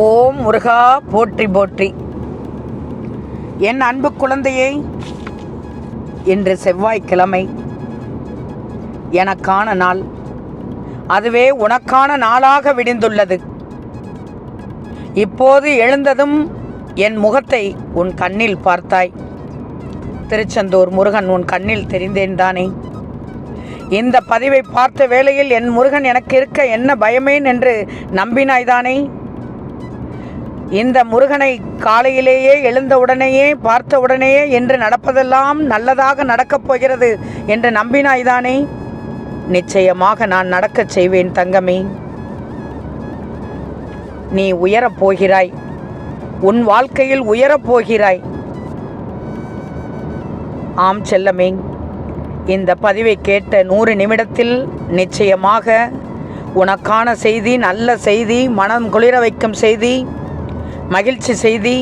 ஓம் முருகா போற்றி போற்றி. என் அன்பு குழந்தையை, இன்று செவ்வாய்க்கிழமை, எனக்கான நாள். அதுவே உனக்கான நாளாக விடிந்துள்ளது. இப்போது எழுந்ததும் என் முகத்தை உன் கண்ணில் பார்த்தாய். திருச்செந்தூர் முருகன் உன் கண்ணில் தெரிந்தேன் தானே? இந்த பதிவை பார்த்த வேளையில் என் முருகன் எனக்கு இருக்க என்ன பயமேன் என்று நம்பினாய்தானே? இந்த முருகனை காலையிலேயே எழுந்தவுடனேயே பார்த்தவுடனேயே என்று நடப்பதெல்லாம் நல்லதாக நடக்கப் போகிறது என்று நம்பினாய்தானே? நிச்சயமாக நான் நடக்கச் செய்வேன் தங்கமே. நீ உயரப் போகிறாய். உன் வாழ்க்கையில் உயரப் போகிறாய். ஆம் செல்லமே, இந்த பதிவை கேட்ட 100 நிமிடத்தில் நிச்சயமாக உனக்கான செய்தி, நல்ல செய்தி, மனம் குளிர வைக்கும் செய்தி, மகிழ்ச்சி செய்தி,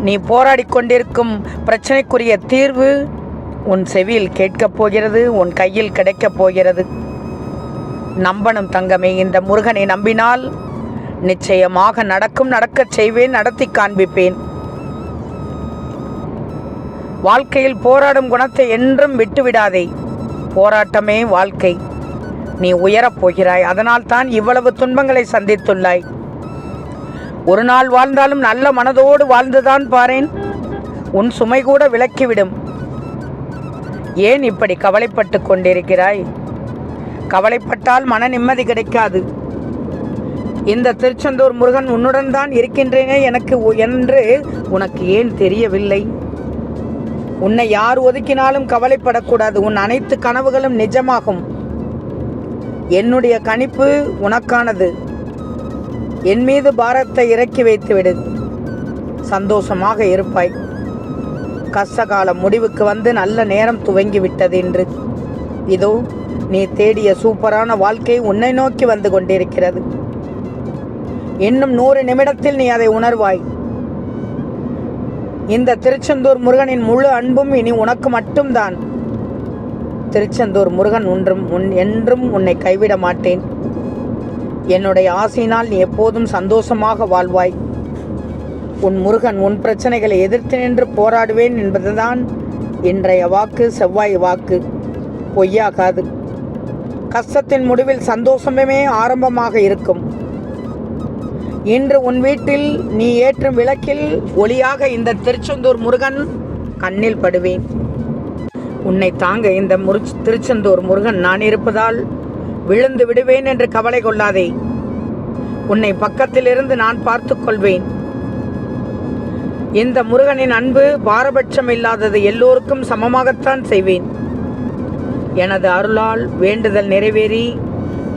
நீ போராடி கொண்டிருக்கும் பிரச்சனைக்குரிய தீர்வு உன் செவியில் கேட்கப் போகிறது, உன் கையில் கிடைக்கப் போகிறது. நம்பணும் தங்கமே. இந்த முருகனை நம்பினால் நிச்சயமாக நடக்கும். நடக்கச் செய்வேன், நடத்தி காண்பிப்பேன். வாழ்க்கையில் போராடும் குணத்தை என்றும் விட்டுவிடாதே. போராட்டமே வாழ்க்கை. நீ உயரப் போகிறாய். அதனால் தான் இவ்வளவு துன்பங்களை சந்தித்துள்ளாய். ஒரு நாள் வாழ்ந்தாலும் நல்ல மனதோடு வாழ்ந்துதான் பாரேன். உன் சுமை கூட விலக்கிவிடும். ஏன் இப்படி கவலைப்பட்டு கொண்டிருக்கிறாய்? கவலைப்பட்டால் மன நிம்மதி கிடைக்காது. இந்த திருச்செந்தூர் முருகன் உன்னுடன் தான் இருக்கின்றேனே என்று உனக்கு ஏன் தெரியவில்லை? உன்னை யார் ஒதுக்கினாலும் கவலைப்படக்கூடாது. உன் அனைத்து கனவுகளும் நிஜமாகும். என்னுடைய கணிப்பு உனக்கானது. என் மீது பாரத்தை இறக்கி வைத்துவிடு. சந்தோஷமாக இருப்பாய். கஷ்டகால முடிவுக்கு வந்து நல்ல நேரம் துவங்கிவிட்டது என்று. இதோ நீ தேடிய சூப்பரான வாழ்க்கை உன்னை நோக்கி வந்து கொண்டிருக்கிறது. இன்னும் 100 நிமிடத்தில் நீ அதை உணர்வாய். இந்த திருச்செந்தூர் முருகனின் முழு அன்பும் இனி உனக்கு மட்டும்தான். திருச்செந்தூர் முருகன் என்றும் உன்னை கைவிட மாட்டேன். என்னுடைய ஆசையினால் நீ எப்போதும் சந்தோஷமாக வாழ்வாய். உன் முருகன் உன் பிரச்சனைகளை எதிர்த்து நின்று போராடுவேன் என்பதுதான் இன்றைய வாக்கு, செவ்வாய் வாக்கு. பொய்யாகாது. கஷ்டத்தின் முடிவில் சந்தோஷமே ஆரம்பமாக இருக்கும். இன்று உன் வீட்டில் நீ ஏற்றும் விளக்கில் ஒளியாக இந்த திருச்செந்தூர் முருகன் கண்ணில் படுவேன். உன்னை தாங்க இந்த திருச்செந்தூர் முருகன் நான் இருப்பதால் விழுந்து விடுவேன் என்று கவலை கொள்ளாதே. உன்னை பக்கத்திலிருந்து நான் பார்த்து கொள்வேன். இந்த முருகனின் அன்பு பாரபட்சம் இல்லாதது. எல்லோருக்கும் சமமாகத்தான் செய்வேன். எனது அருளால் வேண்டுதல் நிறைவேறி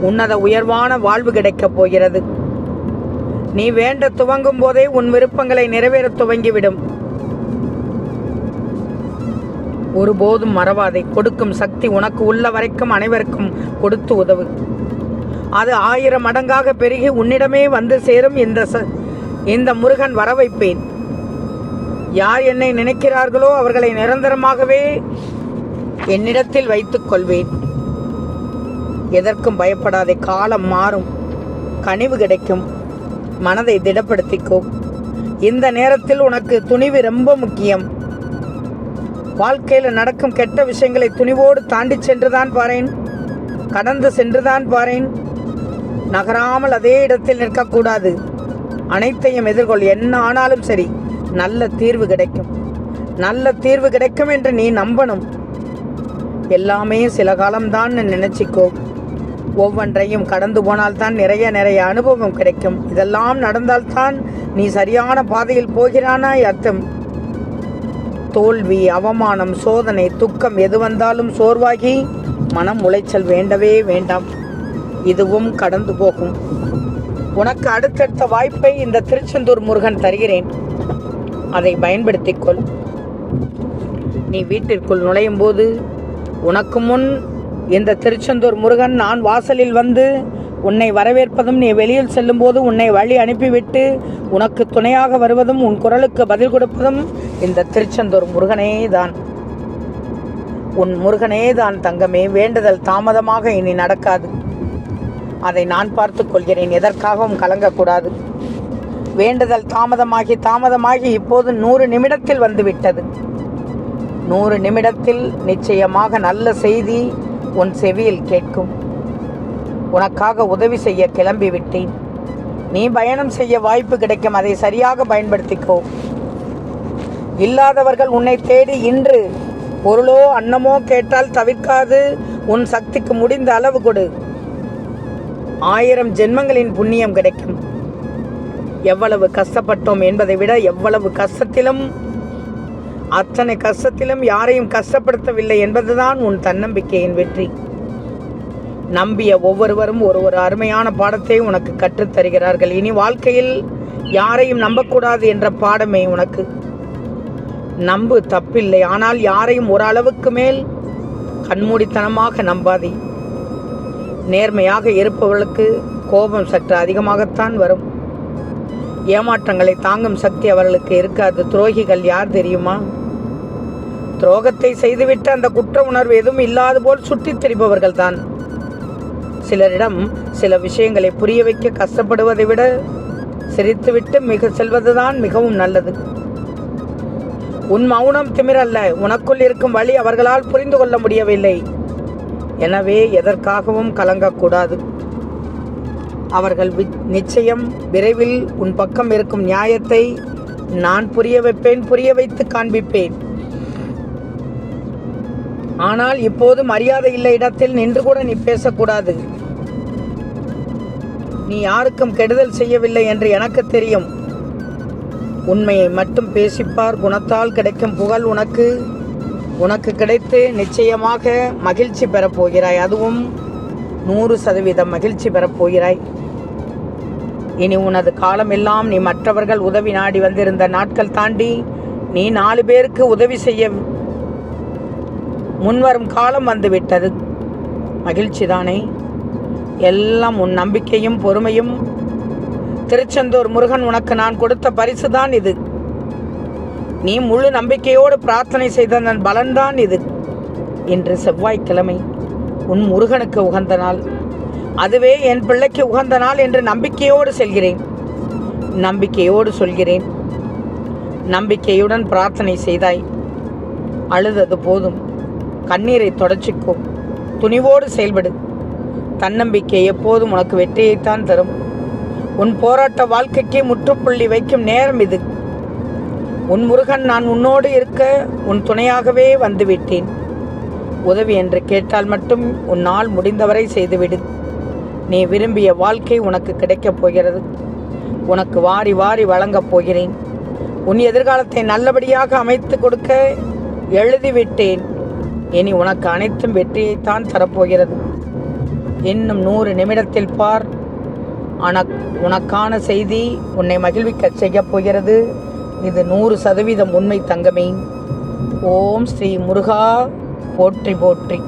உன்னத உயர்வான வாழ்வு கிடைக்கப் போகிறது. நீ வேண்ட துவங்கும் போதே உன் விருப்பங்களை நிறைவேற துவங்கிவிடும். ஒருபோதும் மறவாதை. கொடுக்கும் சக்தி உனக்கு உள்ள வரைக்கும் அனைவருக்கும் கொடுத்து உதவு. அது 1000 மடங்காக பெருகி உன்னிடமே வந்து சேரும். இந்த முருகன் வர வைப்பேன். யார் என்னை நினைக்கிறார்களோ அவர்களை நிரந்தரமாகவே என்னிடத்தில் வைத்துக் கொள்வேன். எதற்கும் பயப்படாதே. காலம் மாறும். கனிவு கிடைக்கும். மனதை திடப்படுத்திக்கோ. இந்த நேரத்தில் உனக்கு துணிவு ரொம்ப முக்கியம். வாழ்க்கையில் நடக்கும் கெட்ட விஷயங்களை துணிவோடு தாண்டி சென்றுதான் பாரேன். கடந்து சென்றுதான் பாரேன். நகராமல் அதே இடத்தில் நிற்கக்கூடாது. அனைத்தையும் எதிர்கொள். என்ன ஆனாலும் சரி, நல்ல தீர்வு கிடைக்கும். நல்ல தீர்வு கிடைக்கும் என்று நீ நம்பணும். எல்லாமே சில காலம்தான் நினைச்சிக்கோ. ஒவ்வொன்றையும் கடந்து போனால்தான் நிறைய அனுபவம் கிடைக்கும். இதெல்லாம் நடந்தால்தான் நீ சரியான பாதையில் போகிறானாய் அர்த்தம். தோல்வி, அவமானம், சோதனை, துக்கம் எது வந்தாலும் சோர்வாகி மனம் உளைச்சல் வேண்டவே வேண்டாம். இதுவும் கடந்து போகும். உனக்கு அடுத்தடுத்த வாய்ப்பை இந்த திருச்செந்தூர் முருகன் தருகிறேன். அதை பயன்படுத்திக்கொள். நீ வீட்டிற்குள் நுழையும் போது உனக்கு முன் இந்த திருச்செந்தூர் முருகன் நான் வாசலில் வந்து உன்னை வரவேற்பதும், நீ வெளியில் செல்லும் போது உன்னை வழி அனுப்பிவிட்டு உனக்கு துணையாக வருவதும், உன் குரலுக்கு பதில் கொடுப்பதும் இந்த திருச்செந்தூர் முருகனே தான். உன் முருகனே தான் தங்கமே. வேண்டுதல் தாமதமாக இனி நடக்காது. அதை நான் பார்த்து கொள்கிறேன். எதற்காகவும் கலங்கக்கூடாது. வேண்டுதல் தாமதமாகி இப்போது 100 நிமிடத்தில் வந்துவிட்டது. 100 நிமிடத்தில் நிச்சயமாக நல்ல செய்தி உன் செவியில் கேட்கும். உனக்காக உதவி செய்ய கிளம்பி விட்டேன். நீ பயணம் செய்ய வாய்ப்பு கிடைக்கும். அதை சரியாக பயன்படுத்திக்கோ. இல்லாதவர்கள் உன்னை தேடி இன்று பொருளோ அன்னமோ கேட்டால் தவிர்க்காது உன் சக்திக்கு முடிந்த அளவு கொடு. 1000 ஜென்மங்களின் புண்ணியம் கிடைக்கும். எவ்வளவு கஷ்டப்பட்டோம் என்பதை விட எவ்வளவு கஷ்டத்திலும் அத்தனை கஷ்டத்திலும் யாரையும் கஷ்டப்படுத்தவில்லை என்பதுதான் உன் தன்னம்பிக்கையின் வெற்றி. நம்பிய ஒவ்வொருவரும் ஒரு அருமையான பாடத்தை உனக்கு கற்றுத்தருகிறார்கள். இனி வாழ்க்கையில் யாரையும் நம்பக்கூடாது என்ற பாடமே உனக்கு. நம்பு, தப்பில்லை. ஆனால் யாரையும் ஒரு அளவுக்கு மேல் கண்மூடித்தனமாக நம்பாதே. நேர்மையாக இருப்பவர்களுக்கு கோபம் சற்று அதிகமாகத்தான் வரும். ஏமாற்றங்களை தாங்கும் சக்தி அவர்களுக்கு இருக்காது. துரோகிகள் யார் தெரியுமா? துரோகத்தை செய்துவிட்டு அந்த குற்ற உணர்வு எதுவும் இல்லாது போல் சுற்றித் திரிபவர்கள் தான். சிலரிடம் சில விஷயங்களை புரிய வைக்க கஷ்டப்படுவதை விட சிரித்துவிட்டு செல்வதுதான் மிகவும் நல்லது. உன் மௌனம் திமிரல்ல. உனக்குள் இருக்கும் வழி அவர்களால் புரிந்து கொள்ள முடியவில்லை. எனவே எதற்காகவும் கலங்கக்கூடாது. அவர்கள் நிச்சயம் விரைவில் உன் பக்கம் இருக்கும் நியாயத்தை நான் புரிய வைப்பேன், புரிய வைத்து காண்பிப்பேன். ஆனால் இப்போது மரியாதை இல்லை இடத்தில் நின்று கூட நீ பேசக்கூடாது. நீ யாருக்கும் கெடுதல் செய்யவில்லை என்று எனக்கு தெரியும். உண்மையை மட்டும் பேசிப்பார். குணத்தால் கிடைக்கும் புகழ் உனக்கு கிடைத்து நிச்சயமாக மகிழ்ச்சி பெறப்போகிறாய். அதுவும் 100% மகிழ்ச்சி பெறப்போகிறாய். இனி உனது காலமெல்லாம் நீ மற்றவர்கள் உதவி நாடி வந்திருந்த நாட்கள் தாண்டி நீ 4 பேருக்கு உதவி செய்ய முன்வரும் காலம் வந்துவிட்டது. மகிழ்ச்சி தானே? எல்லாம் உன் நம்பிக்கையும் பொறுமையும். திருச்செந்தூர் முருகன் உனக்கு நான் கொடுத்த பரிசுதான் இது. நீ முழு நம்பிக்கையோடு பிரார்த்தனை செய்ததன் பலன்தான் இது. இன்று செவ்வாய்க்கிழமை, உன் முருகனுக்கு உகந்த நாள். அதுவே என் பிள்ளைக்கு உகந்த நாள் என்று நம்பிக்கையோடு செல்கிறேன். நம்பிக்கையோடு சொல்கிறேன். நம்பிக்கையுடன் பிரார்த்தனை செய்தாய். அழுதது போதும். கண்ணீரை தொடச்சிக்கோ. துணிவோடு செயல்படு. தன்னம்பிக்கை எப்போதும் உனக்கு வெற்றியைத்தான் தரும். உன் போராட்ட வாழ்க்கைக்கு முற்றுப்புள்ளி வைக்கும் நேரம் இது. உன் முருகன் நான் உன்னோடு இருக்க உன் துணையாகவே வந்துவிட்டேன். உதவி என்று கேட்டால் மட்டும் உன்னால் முடிந்தவரை செய்துவிடு. நீ விரும்பிய வாழ்க்கை உனக்கு கிடைக்கப் போகிறது. உனக்கு வாரி வாரி வழங்கப் போகிறேன். உன் எதிர்காலத்தை நல்லபடியாக அமைத்து கொடுக்க எழுதிவிட்டேன். இனி உனக்கு அனைத்தும் வெற்றியைத்தான் தரப்போகிறது. இன்னும் 100 நிமிடத்தில் பார். உனக்கான செய்தி உன்னை மகிழ்விக்க செய்ய போகிறது. இது 100% உண்மை தங்கமே. ஓம் ஸ்ரீ முருகா போற்றி போற்றி.